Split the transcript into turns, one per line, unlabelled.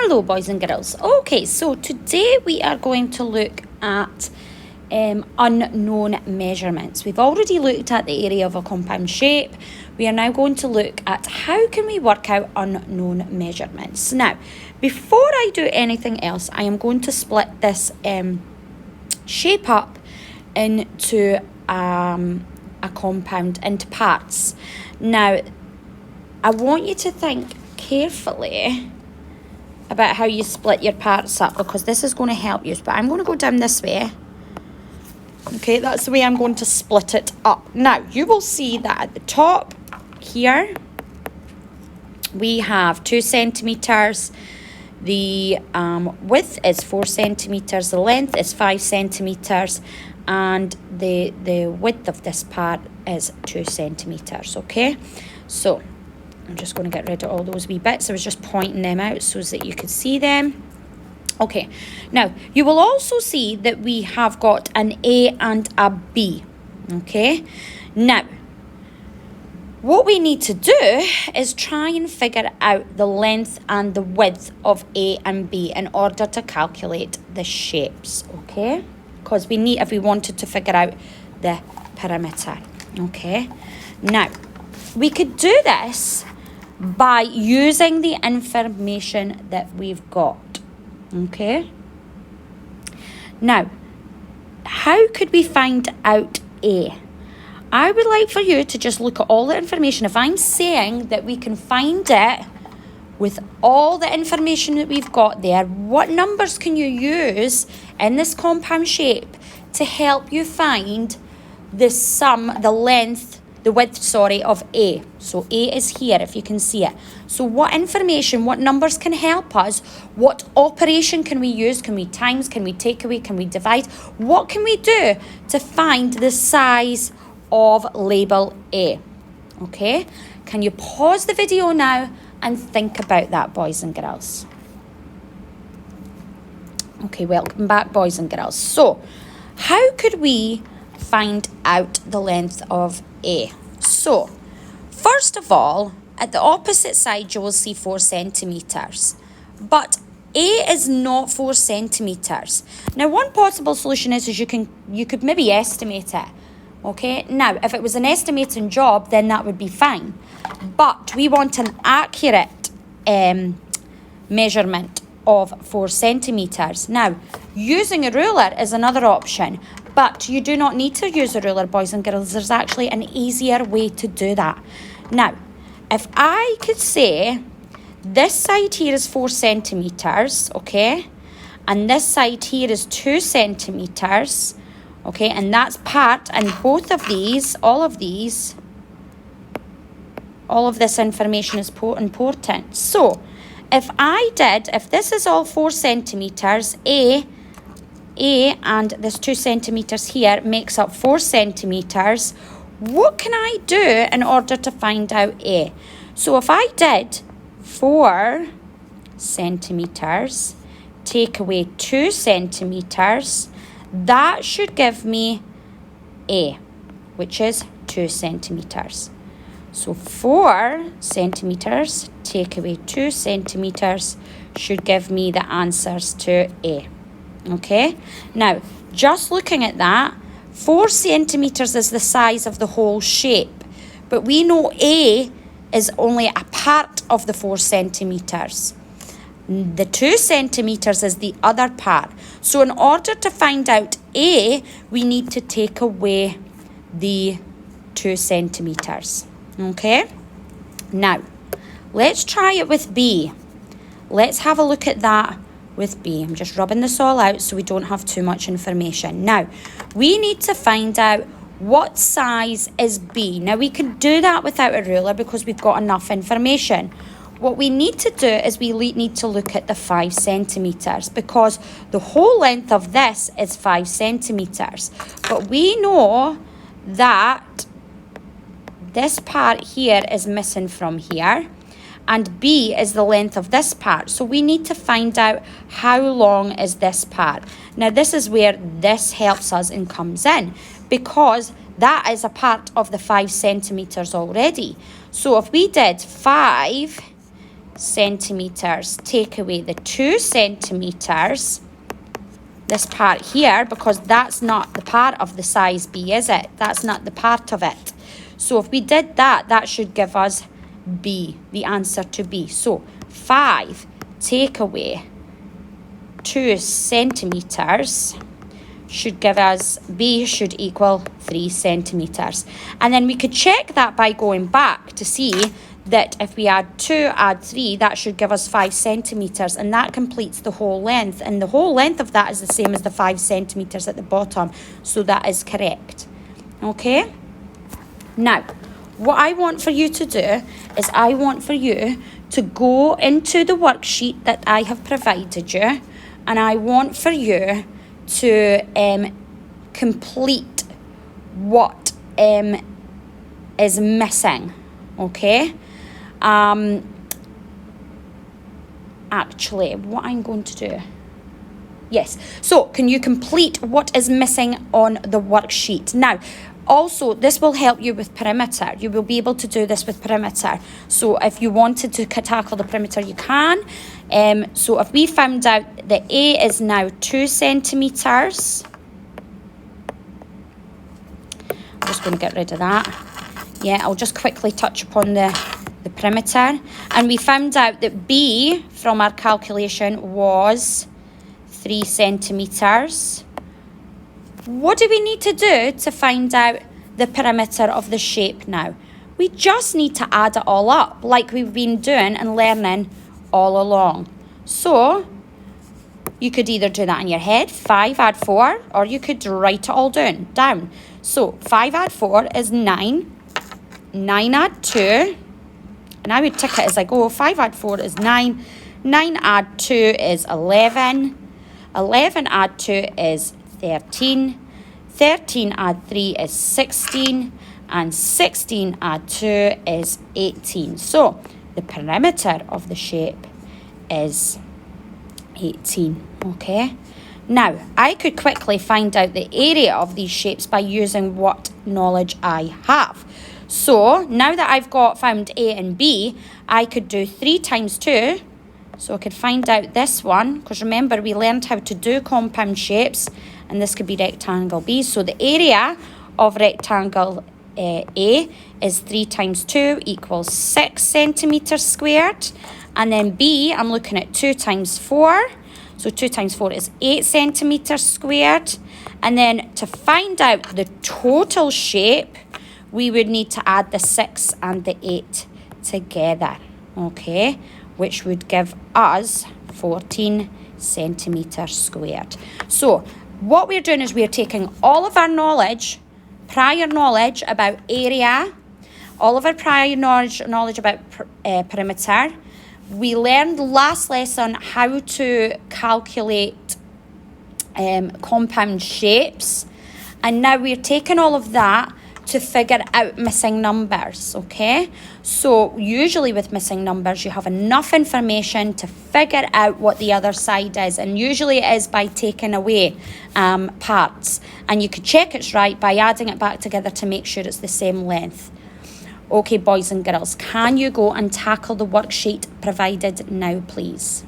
Hello boys and girls. Okay, so today we are going to look at unknown measurements. We've already looked at the area of a compound shape. We are now going to look at how can we work out unknown measurements. Now, before I do anything else, I am going to split this shape up into a compound into parts. Now, I want you to think carefully about how you split your parts up, because this is going to help you. But I'm going to go down this way. Okay, that's the way I'm going to split it up. Now, you will see that at the top here, we have 2 centimetres. The width is 4 centimetres. The length is 5 centimetres. And the width of this part is 2 centimetres, okay? So I'm just going to get rid of all those wee bits. I was just pointing them out so that you could see them. Okay, now you will also see that we have got an A and a B, okay? Now, what we need to do is try and figure out the length and the width of A and B in order to calculate the shapes, okay? Because we need, if we wanted to figure out the perimeter, okay? Now, we could do this by using the information that we've got, okay? Now, how could we find out A? I would like for you to just look at all the information. If I'm saying that we can find it with all the information that we've got there, what numbers can you use in this compound shape to help you find the width, of A. So A is here, if you can see it. So what information, what numbers can help us? What operation can we use? Can we times? Can we take away? Can we divide? What can we do to find the size of label A? Okay, can you pause the video now and think about that, boys and girls? Okay, welcome back, boys and girls. So, how could we find out the length of A? So, first of all, at the opposite side you will see 4 centimetres. But A is not 4 centimetres. Now, one possible solution is you could maybe estimate it. Okay, now if it was an estimating job, then that would be fine. But we want an accurate measurement of 4 centimetres. Now, using a ruler is another option, but you do not need to use a ruler, boys and girls. There's actually an easier way to do that. Now, if I could say this side here is 4 centimetres, okay, and this side here is 2 centimetres, okay, and that's part, and both of these, all of this information is important. So, if this is all 4 centimetres, A and this 2 centimetres here makes up 4 centimetres, what can I do in order to find out A? So if I did 4 centimetres, take away 2 centimetres, that should give me A, which is 2 centimetres. So 4 centimetres, take away 2 centimetres, should give me the answers to A. Okay? Now, just looking at that, 4 centimetres is the size of the whole shape. But we know A is only a part of the 4 centimetres. The 2 centimetres is the other part. So in order to find out A, we need to take away the 2 centimetres. Okay? Now, let's try it with B. Let's have a look at that with B. I'm just rubbing this all out so we don't have too much information. Now, we need to find out what size is B. Now, we can do that without a ruler because we've got enough information. What we need to do is we need to look at the 5 centimetres because the whole length of this is 5 centimetres. But we know that this part here is missing from here, and B is the length of this part. So we need to find out how long is this part. Now, this is where this helps us and comes in, because that is a part of the 5 centimetres already. So if we did 5 centimetres. Take away the 2 centimetres, this part here, because that's not the part of the size B, is it? That's not the part of it. So if we did that, that should give us B, the answer to B. So 5 take away 2 centimetres should give us, B should equal 3 centimetres. And then we could check that by going back to see that if we add 2, add 3, that should give us 5 centimetres, and that completes the whole length. And the whole length of that is the same as the 5 centimetres at the bottom, so that is correct. Okay? Now, what I want for you to do is I want for you to go into the worksheet that I have provided you, and I want for you to complete what is missing, okay? Actually, what I'm going to do, yes, so can you complete what is missing on the worksheet? Now, also, this will help you with perimeter. You will be able to do this with perimeter. So if you wanted to tackle the perimeter, you can. So if we found out that A is now 2 centimetres, I'm just going to get rid of that. Yeah, I'll just quickly touch upon the perimeter. And we found out that B, from our calculation, was 3 centimetres. What do we need to do to find out the perimeter of the shape now? We just need to add it all up, like we've been doing and learning all along. So you could either do that in your head, 5 add 4, or you could write it all down. So 5 add 4 is 9, 9 add 2, and I would tick it as I go. 5 add 4 is 9, 9 add 2 is 11, 11 add 2 is 13, 13 add 3 is 16, and 16 add 2 is 18. So the perimeter of the shape is 18, okay? Now, I could quickly find out the area of these shapes by using what knowledge I have. So now that I've found A and B, I could do 3 times 2. So I could find out this one, because remember we learned how to do compound shapes, and this could be rectangle B. So the area of rectangle A is 3 times 2 equals 6 centimetres squared. And then B, I'm looking at 2 times 4. So 2 times 4 is 8 centimetres squared. And then to find out the total shape, we would need to add the 6 and the 8 together, okay? Which would give us 14 centimetres squared. So what we're doing is we're taking all of our knowledge, prior knowledge about area, all of our prior knowledge about perimeter. We learned last lesson how to calculate compound shapes, and now we're taking all of that to figure out missing numbers, okay? So usually with missing numbers, you have enough information to figure out what the other side is, and usually it is by taking away parts. And you could check it's right by adding it back together to make sure it's the same length. Okay, boys and girls, can you go and tackle the worksheet provided now, please?